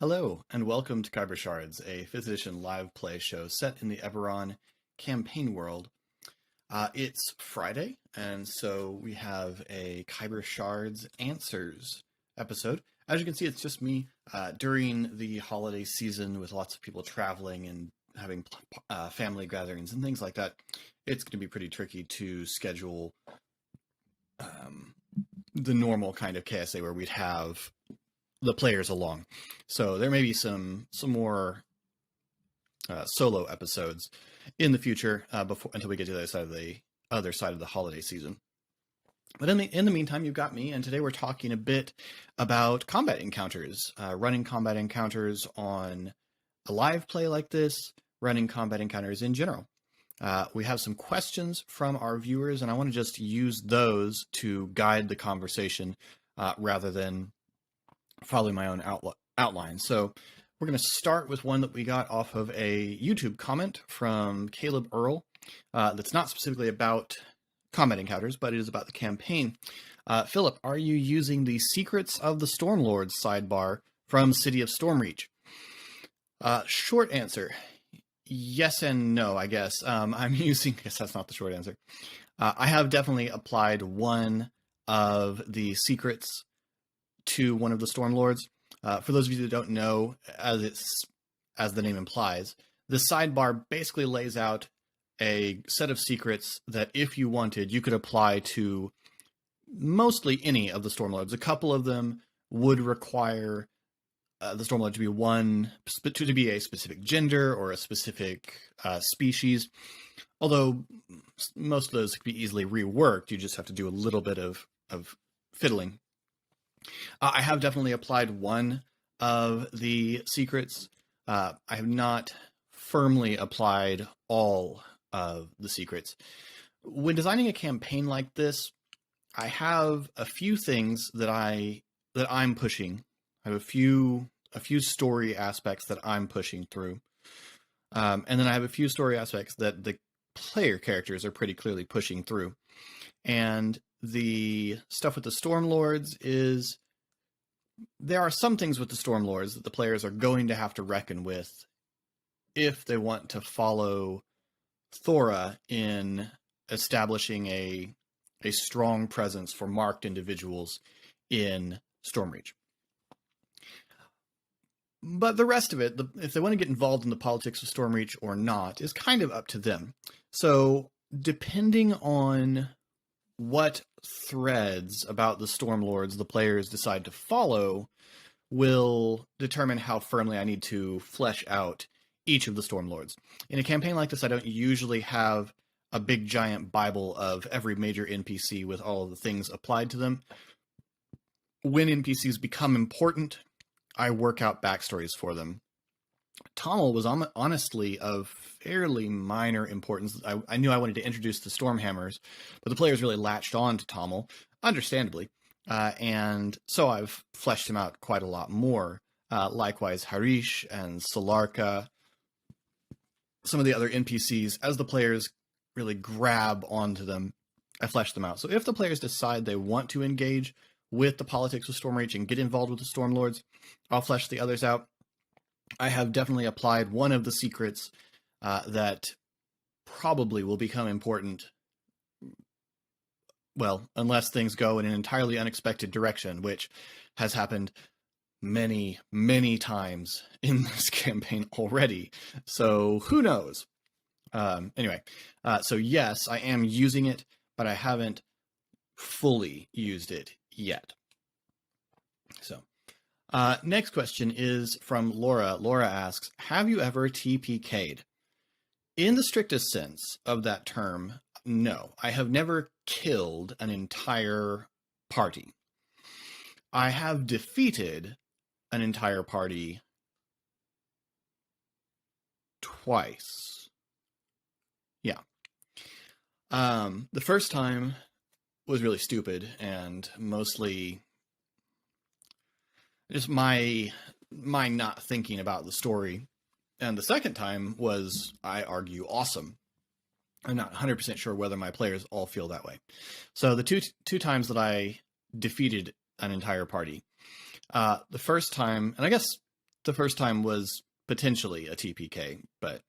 Hello, and welcome to Khyber Shards, a 5th edition live play show set in the Eberron campaign world. It's Friday, and so we have a Khyber Shards Answers episode. As you can see, it's just me. During the holiday season, with lots of people traveling and having family gatherings and things like that, it's going to be pretty tricky to schedule the normal kind of KSA where we'd have the players along. So there may be some more solo episodes in the future until we get to the other side of the holiday season. But in the meantime, you've got me, and today we're talking a bit about combat encounters, running combat encounters on a live play like this, running combat encounters in general. We have some questions from our viewers, and I want to just use those to guide the conversation rather than following my own outline. So we're going to start with one that we got off of a YouTube comment from Caleb Earl that's not specifically about combat encounters, but it is about the campaign. Philip, are you using the Secrets of the Stormlords sidebar from City of Stormreach? Short answer, yes and no, I guess. I'm using, I guess that's not the short answer. I have definitely applied one of the secrets to one of the Stormlords. For those of you that don't know, as the name implies, the sidebar basically lays out a set of secrets that, if you wanted, you could apply to mostly any of the Stormlords. A couple of them would require the Stormlord to be a specific gender or a specific species. Although most of those could be easily reworked, you just have to do a little bit of fiddling. I have definitely applied one of the secrets. I have not firmly applied all of the secrets. When designing a campaign like this, I have a few things that I'm pushing. I have a few story aspects that I'm pushing through, and then I have a few story aspects that the player characters are pretty clearly pushing through. And the stuff with the Stormlords is, there are some things with the Stormlords that the players are going to have to reckon with if they want to follow Thora in establishing a strong presence for marked individuals in Stormreach. But the rest of it, if they want to get involved in the politics of Stormreach or not, is kind of up to them. So depending on what threads about the Stormlords the players decide to follow will determine how firmly I need to flesh out each of the Stormlords. In a campaign like this, I don't usually have a big giant Bible of every major NPC with all of the things applied to them. When NPCs become important, I work out backstories for them. Tommel was honestly of fairly minor importance. I knew I wanted to introduce the Stormhammers, but the players really latched on to Tommel, understandably, and so I've fleshed him out quite a lot more. Likewise, Harish and Solarka, some of the other NPCs, as the players really grab onto them, I flesh them out. So if the players decide they want to engage with the politics of Stormreach and get involved with the Stormlords, I'll flesh the others out. I have definitely applied one of the secrets that probably will become important, well, unless things go in an entirely unexpected direction, which has happened many, many times in this campaign already. So who knows? Anyway, so yes, I am using it, but I haven't fully used it yet. So next question is from Laura. Laura asks, have you ever TPK'd? In the strictest sense of that term, no. I have never killed an entire party. I have defeated an entire party twice. Yeah. The first time was really stupid and mostly just my not thinking about the story. And the second time was, I argue, awesome. I'm not 100% sure whether my players all feel that way. So the two times that I defeated an entire party, the first time, and I guess the first time was potentially a TPK, but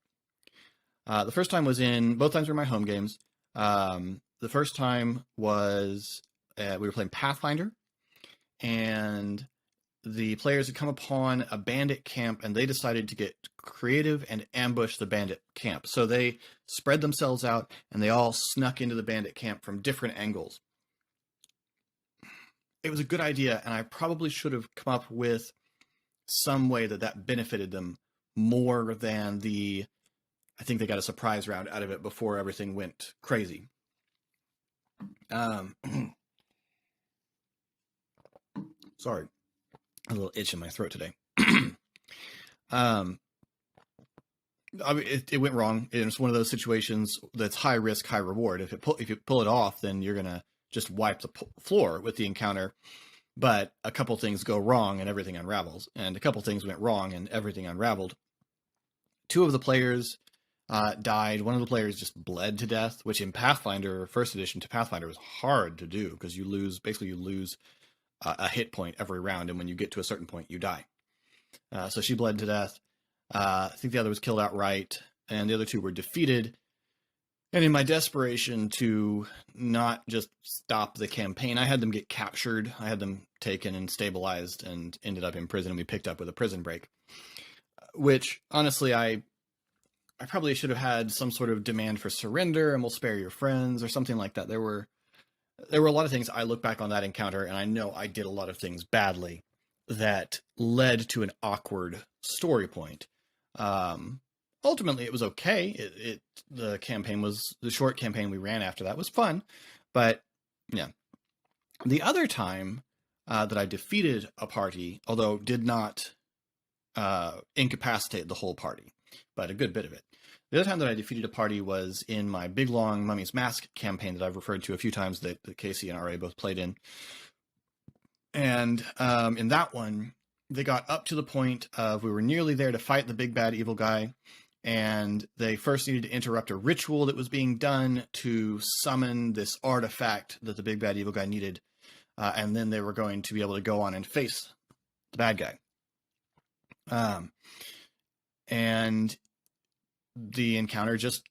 the first time was both times were my home games. The first time was we were playing Pathfinder, and the players had come upon a bandit camp, and they decided to get creative and ambush the bandit camp. So they spread themselves out, and they all snuck into the bandit camp from different angles. It was a good idea, and I probably should have come up with some way that benefited them more than I think they got a surprise round out of it before everything went crazy. Sorry, a little itch in my throat today. It went wrong. It's one of those situations that's high risk, high reward. If you pull it off, then you're gonna just wipe the floor with the encounter. But a couple things go wrong and everything unravels, and a couple things went wrong and everything unraveled. Two of the players died. One of the players just bled to death, which in Pathfinder, first edition to Pathfinder, was hard to do because you lose a hit point every round, and when you get to a certain point, you die. So she bled to death. I think the other was killed outright, and the other two were defeated. And in my desperation to not just stop the campaign, I had them get captured. I had them taken and stabilized and ended up in prison, and we picked up with a prison break. Which, honestly, I probably should have had some sort of demand for surrender and we'll spare your friends or something like that. There were a lot of things I look back on that encounter, and I know I did a lot of things badly that led to an awkward story point. Ultimately, it was okay. The short campaign we ran after that was fun, but yeah. The other time that I defeated a party, although did not incapacitate the whole party, but a good bit of it. The other time that I defeated a party was in my Big Long Mummy's Mask campaign that I've referred to a few times that Casey and RA both played in. And in that one, they got up to the point of we were nearly there to fight the big bad evil guy, and they first needed to interrupt a ritual that was being done to summon this artifact that the big bad evil guy needed, and then they were going to be able to go on and face the bad guy. And the encounter just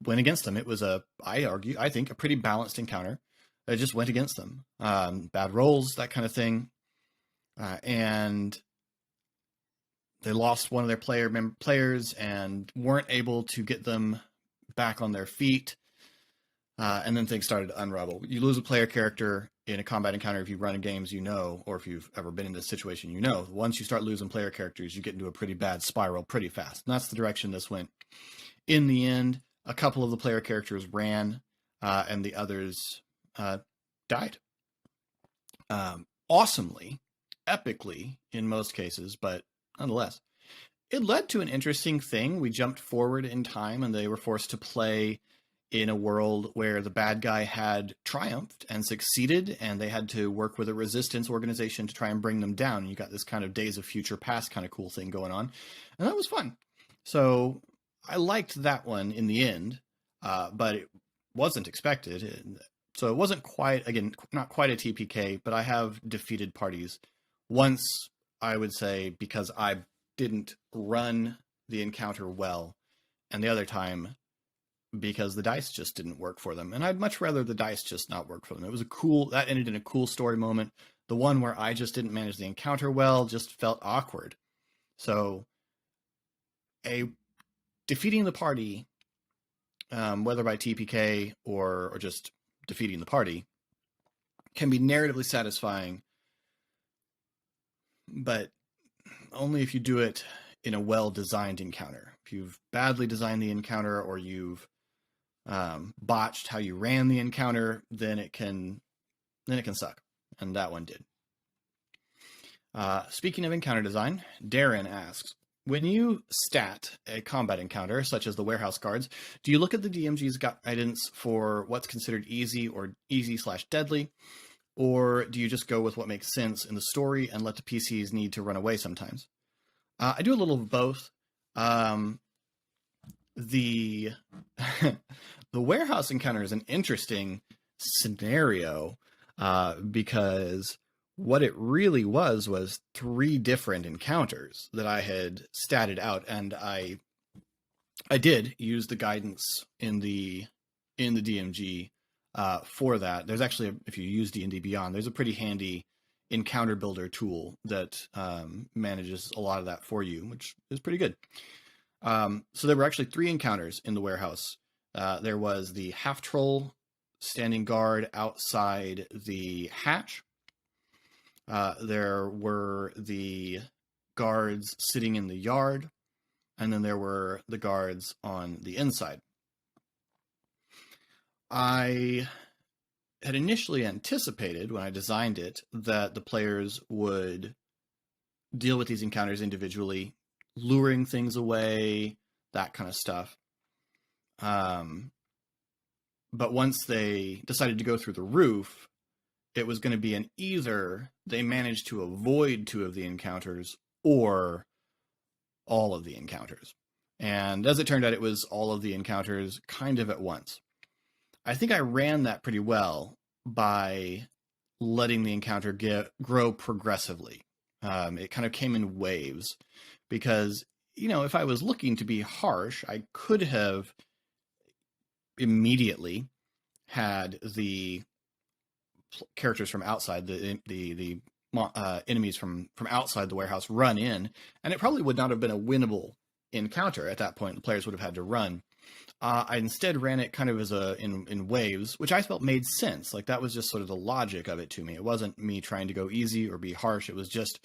went against them. It was I think, a pretty balanced encounter. It just went against them. Bad rolls, that kind of thing. And they lost one of their players and weren't able to get them back on their feet. And then things started to unravel. You lose a player character in a combat encounter, if you run in games, or if you've ever been in this situation, once you start losing player characters, you get into a pretty bad spiral pretty fast. And that's the direction this went. In the end, a couple of the player characters ran, and the others died. Awesomely, epically in most cases, but nonetheless, it led to an interesting thing. We jumped forward in time, and they were forced to play in a world where the bad guy had triumphed and succeeded, and they had to work with a resistance organization to try and bring them down. You got this kind of Days of Future Past kind of cool thing going on, and that was fun. So I liked that one in the end, but it wasn't expected. So it wasn't not quite a TPK, but I have defeated parties once, I would say, because I didn't run the encounter well, and the other time because the dice just didn't work for them. And I'd much rather the dice just not work for them. It was that ended in a cool story moment. The one where I just didn't manage the encounter well just felt awkward. So defeating the party, whether by TPK or just defeating the party, can be narratively satisfying, but only if you do it in a well-designed encounter. If you've badly designed the encounter, or you've botched how you ran the encounter, then it can suck, and that one did. Speaking of encounter design, Darren asks, when you stat a combat encounter, such as the warehouse guards, do you look at the DMG's guidance for what's considered easy or easy/deadly, or do you just go with what makes sense in the story and let the PCs need to run away sometimes? I do a little of both. The warehouse encounter is an interesting scenario because what it really was 3 different encounters that I had statted out, and I did use the guidance in the DMG for that. There's actually, if you use D&D Beyond, there's a pretty handy encounter builder tool that manages a lot of that for you, which is pretty good. So there were actually 3 encounters in the warehouse. There was the half troll standing guard outside the hatch. There were the guards sitting in the yard, and then there were the guards on the inside. I had initially anticipated, when I designed it, that the players would deal with these encounters individually, luring things away, that kind of stuff. But once they decided to go through the roof, it was going to be an either they managed to avoid 2 of the encounters or all of the encounters. And as it turned out, it was all of the encounters kind of at once. I think I ran that pretty well by letting the encounter grow progressively. It kind of came in waves because, if I was looking to be harsh, I could have immediately had the characters from outside, the enemies from outside the warehouse run in, and it probably would not have been a winnable encounter at that point. The players would have had to run. I instead ran it kind of as in waves, which I felt made sense. Like, that was just sort of the logic of it to me. It wasn't me trying to go easy or be harsh. It was just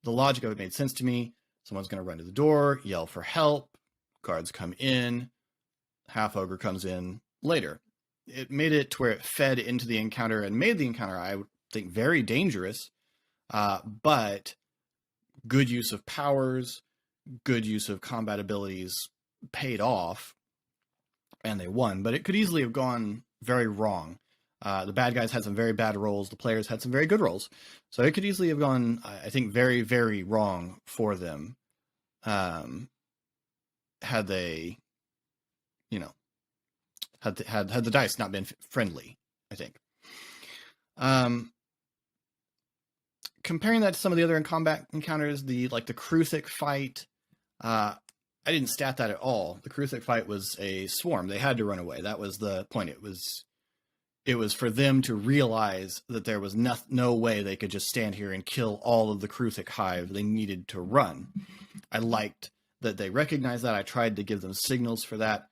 the logic of it made sense to me. Someone's going to run to the door, yell for help, guards come in, half ogre comes in later. It made it to where it fed into the encounter and made the encounter, I would think, very dangerous, but good use of powers, good use of combat abilities paid off, and they won. But it could easily have gone very wrong. The bad guys had some very bad rolls. The players had some very good rolls. So it could easily have gone, I think, very, very wrong for them. Had they, had the dice not been friendly, I think. Comparing that to some of the other combat encounters, the Kruthic fight, I didn't stat that at all. The Kruthic fight was a swarm. They had to run away. That was the point. It was for them to realize that there was no way they could just stand here and kill all of the Kruthic hive. They needed to run. I liked that they recognized that. I tried to give them signals for that.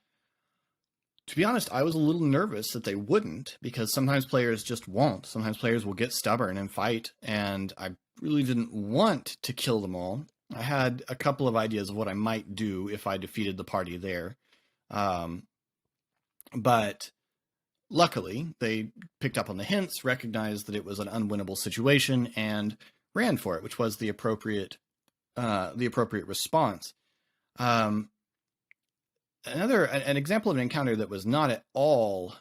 To be honest, I was a little nervous that they wouldn't, because sometimes players just won't. Sometimes players will get stubborn and fight, and I really didn't want to kill them all. I had a couple of ideas of what I might do if I defeated the party there. But luckily, they picked up on the hints, recognized that it was an unwinnable situation, and ran for it, which was the appropriate response. An example of an encounter that was not at all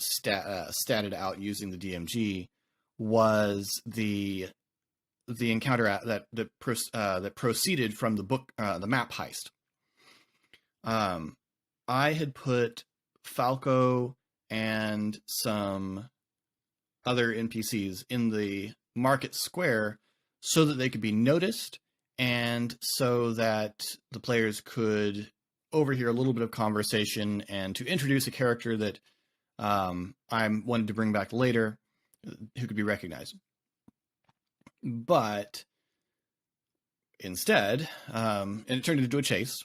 statted out using the DMG was the encounter that proceeded from the book, the map heist. I had put Falco and some other NPCs in the market square so that they could be noticed, and so that the players could overhear a little bit of conversation, and to introduce a character that I wanted to bring back later who could be recognized. But instead, and it turned into a chase.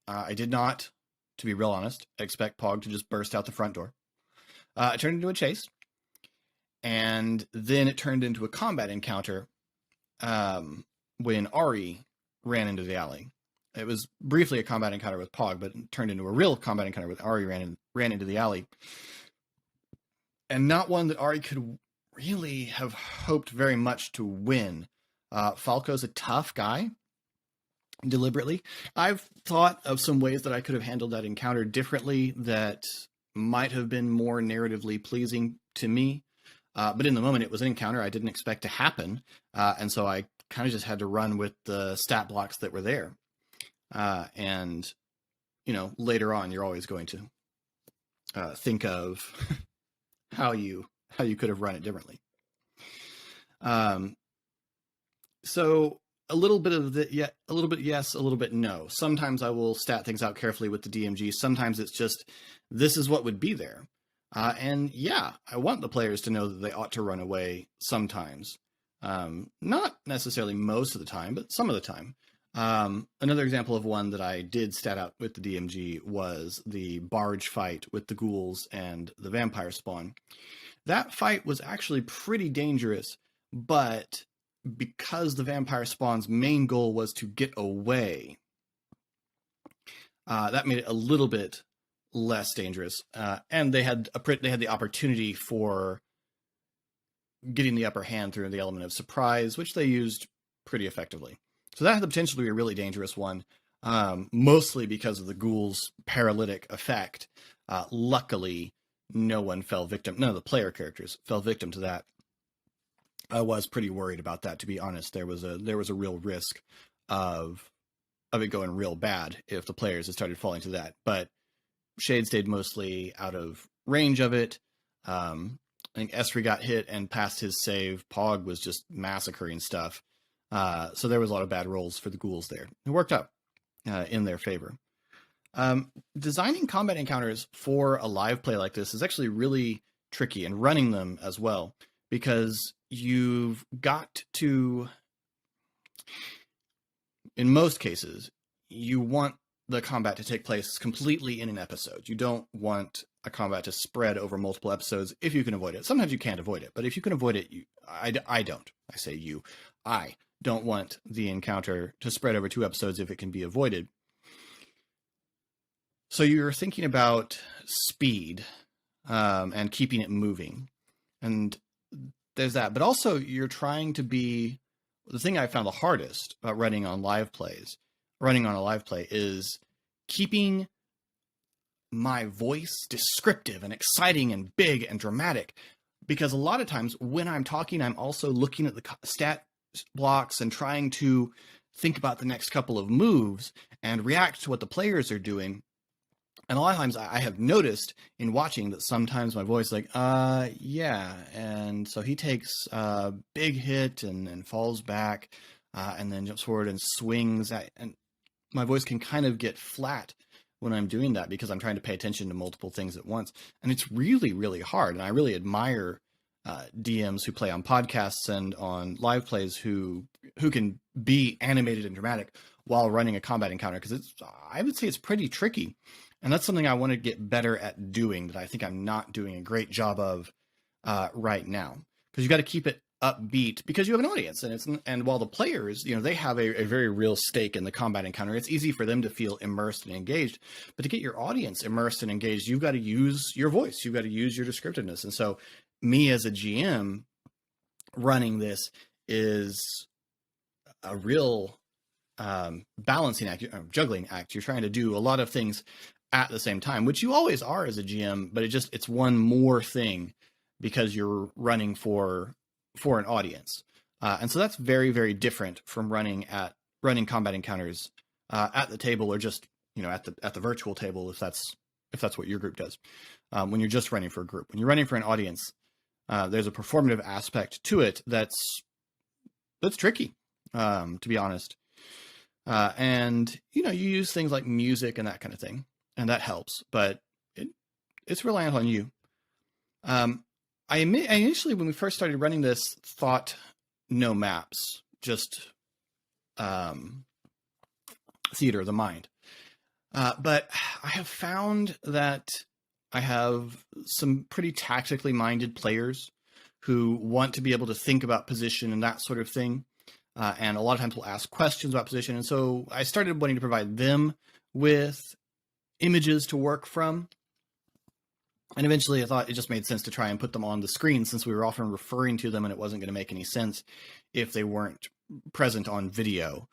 I did not, to be real honest, expect Pog to just burst out the front door. It turned into a chase, and then it turned into a combat encounter when Ari ran into the alley. It was briefly a combat encounter with Pog, but it turned into a real combat encounter with Ari ran into the alley. And not one that Ari could really have hoped very much to win. Falco's a tough guy, deliberately. I've thought of some ways that I could have handled that encounter differently that might have been more narratively pleasing to me. But in the moment, it was an encounter I didn't expect to happen. And so I kind of just had to run with the stat blocks that were there. And, later on, you're always going to think of how you could have run it differently. Um, so a little bit of the yeah, a little bit yes, a little bit no. Sometimes I will stat things out carefully with the DMG. Sometimes it's just this is what would be there. And yeah, I want the players to know that they ought to run away sometimes. Not necessarily most of the time, but some of the time. Another example of one that I did stat out with the DMG was the barge fight with the ghouls and the vampire spawn. That fight was actually pretty dangerous, but because the vampire spawn's main goal was to get away, that made it a little bit less dangerous. And they had the opportunity for getting the upper hand through the element of surprise, which they used pretty effectively. So that had the potential to be a really dangerous one, mostly because of the ghoul's paralytic effect. Luckily, no one fell victim. None of the player characters fell victim to that. I was pretty worried about that, to be honest. There was a real risk of it going real bad if the players had started falling to that. But Shade stayed mostly out of range of it. I think Esri got hit and passed his save. Pog was just massacring stuff. So there was a lot of bad rolls for the ghouls there. It worked out in their favor. Designing combat encounters for a live play like this is actually really tricky, and running them as well, because you've got to, in most cases, you want the combat to take place completely in an episode. You don't want a combat to spread over multiple episodes if you can avoid it. Sometimes you can't avoid it, but if you can avoid it, I don't want the encounter to spread over 2 episodes if it can be avoided. So you're thinking about speed and keeping it moving. And there's that. But also you're trying to be, the thing I found the hardest about running on a live play is keeping my voice descriptive and exciting and big and dramatic. Because a lot of times when I'm talking, I'm also looking at the stat blocks and trying to think about the next couple of moves and react to what the players are doing. And a lot of times I have noticed in watching that sometimes my voice is like, yeah. And so he takes a big hit and falls back and then jumps forward and swings. And my voice can kind of get flat when I'm doing that because I'm trying to pay attention to multiple things at once. And it's really, really hard. And I really admire DMs who play on podcasts and on live plays who can be animated and dramatic while running a combat encounter, because I would say it's pretty tricky. And that's something I want to get better at doing that I think I'm not doing a great job of right now. Because you got to keep it upbeat because you have an audience, and while the players, they have a very real stake in the combat encounter, it's easy for them to feel immersed and engaged. But to get your audience immersed and engaged, you've got to use your voice, you've got to use your descriptiveness. And so me as a GM running this is a real balancing act, juggling act. You're trying to do a lot of things at the same time, which you always are as a GM, but it's one more thing because you're running for an audience. And so that's very, very different from running combat encounters at the table, or just, at the virtual table, if that's what your group does. When you're just running for a group, when you're running for an audience, there's a performative aspect to it that's tricky, to be honest. And you use things like music and that kind of thing, and that helps, but it's reliant on you. I initially, when we first started running this, thought no maps, just theater of the mind. But I have found that I have some pretty tactically minded players who want to be able to think about position and that sort of thing. And a lot of times will ask questions about position. And so I started wanting to provide them with images to work from. And eventually I thought it just made sense to try and put them on the screen, since we were often referring to them and it wasn't going to make any sense if they weren't present on video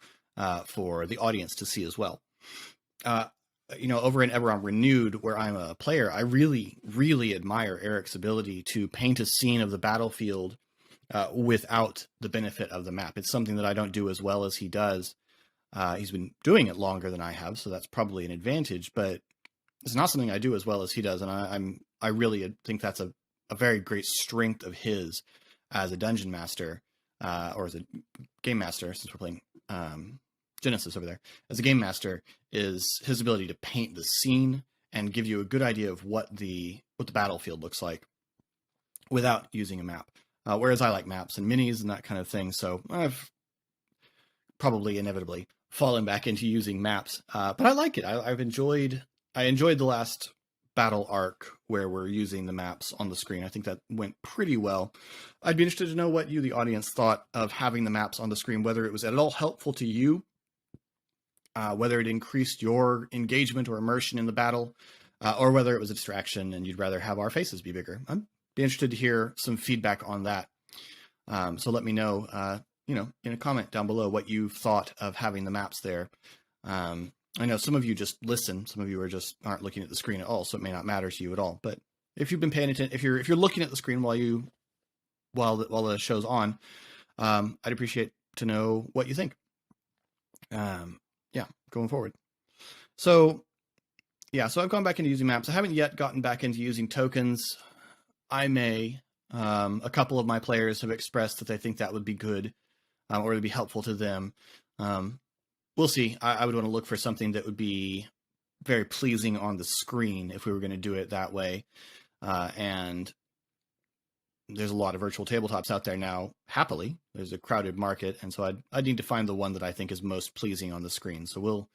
for the audience to see as well. Over in Eberron Renewed, where I'm a player, I really, really admire Eric's ability to paint a scene of the battlefield without the benefit of the map. It's something that I don't do as well as he does. He's been doing it longer than I have, so that's probably an advantage, but it's not something I do as well as he does. And I really think that's a very great strength of his as a dungeon master, or as a game master, since we're playing Genesis over there, as a game master, is his ability to paint the scene and give you a good idea of what the battlefield looks like without using a map. Whereas I like maps and minis and that kind of thing, so I've probably inevitably fallen back into using maps. But I like it. I enjoyed the last battle arc where we're using the maps on the screen. I think that went pretty well. I'd be interested to know what you, the audience, thought of having the maps on the screen, whether it was at all helpful to you, whether it increased your engagement or immersion in the battle, or whether it was a distraction and you'd rather have our faces be bigger. I'd be interested to hear some feedback on that. So let me know, in a comment down below what you thought of having the maps there. I know some of you just listen, some of you aren't looking at the screen at all, so it may not matter to you at all. But if you've been paying attention, if you're looking at the screen while the show's on, I'd appreciate to know what you think. Going forward. So I've gone back into using maps. I haven't yet gotten back into using tokens. I may. A couple of my players have expressed that they think that would be good, or it'd be helpful to them. We'll see. I would want to look for something that would be very pleasing on the screen if we were going to do it that way. And there's a lot of virtual tabletops out there now. Happily, there's a crowded market, and so I'd need to find the one that I think is most pleasing on the screen. So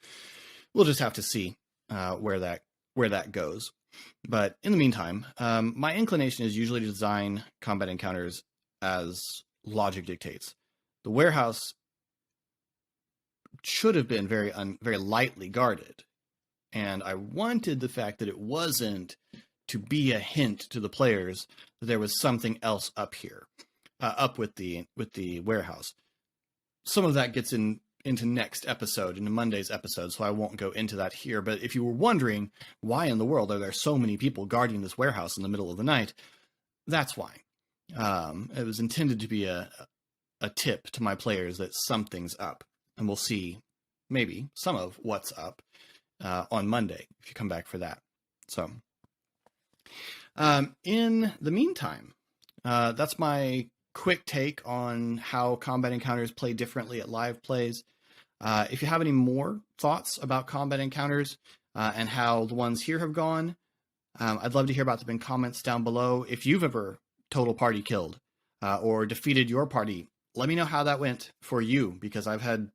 we'll just have to see where that goes. But in the meantime, my inclination is usually to design combat encounters as logic dictates. The warehouse should have been very lightly guarded, and I wanted the fact that it wasn't to be a hint to the players that there was something else up here, up with the warehouse. Some of that gets into next episode, into Monday's episode, so I won't go into that here. But if you were wondering why in the world are there so many people guarding this warehouse in the middle of the night, that's why. It was intended to be a tip to my players that something's up, and we'll see maybe some of what's up on Monday if you come back for that. So in the meantime, that's my quick take on how combat encounters play differently at live plays. If you have any more thoughts about combat encounters and how the ones here have gone, I'd love to hear about them in comments down below. If you've ever total party killed or defeated your party, let me know how that went for you, because I've had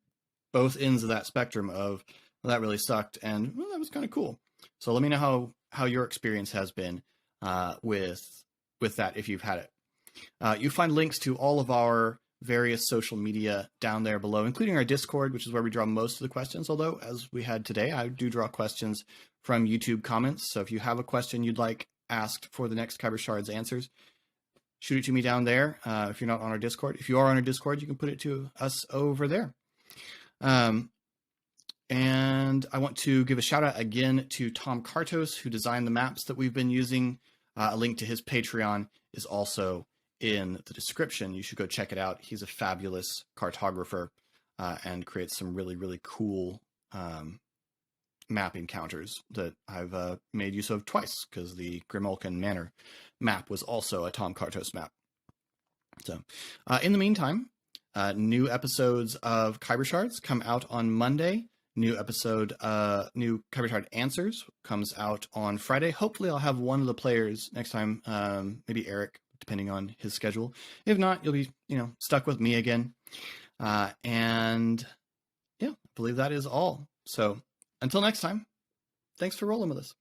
both ends of that spectrum of, well, that really sucked and, well, that was kind of cool. So let me know how your experience has been with that if you've had it. You find links to all of our various social media down there below, including our Discord, which is where we draw most of the questions. Although, as we had today, I do draw questions from YouTube comments. So if you have a question you'd like asked for the next Khyber Shards answers, shoot it to me down there. If you're not on our Discord, if you are on our Discord, you can put it to us over there. And I want to give a shout out again to Tom Kartos, who designed the maps that we've been using. A link to his Patreon is also in the description. You should go check it out. He's a fabulous cartographer and creates some really, really cool map encounters that I've made use of twice, because the Grimalkin Manor map was also a Tom Kartos map. So in the meantime, new episodes of Khyber Shards come out on Monday. New Khyber Shard Answers comes out on Friday. Hopefully I'll have one of the players next time, maybe Eric, depending on his schedule. If not, you'll be, stuck with me again. And yeah, I believe that is all. So until next time, thanks for rolling with us.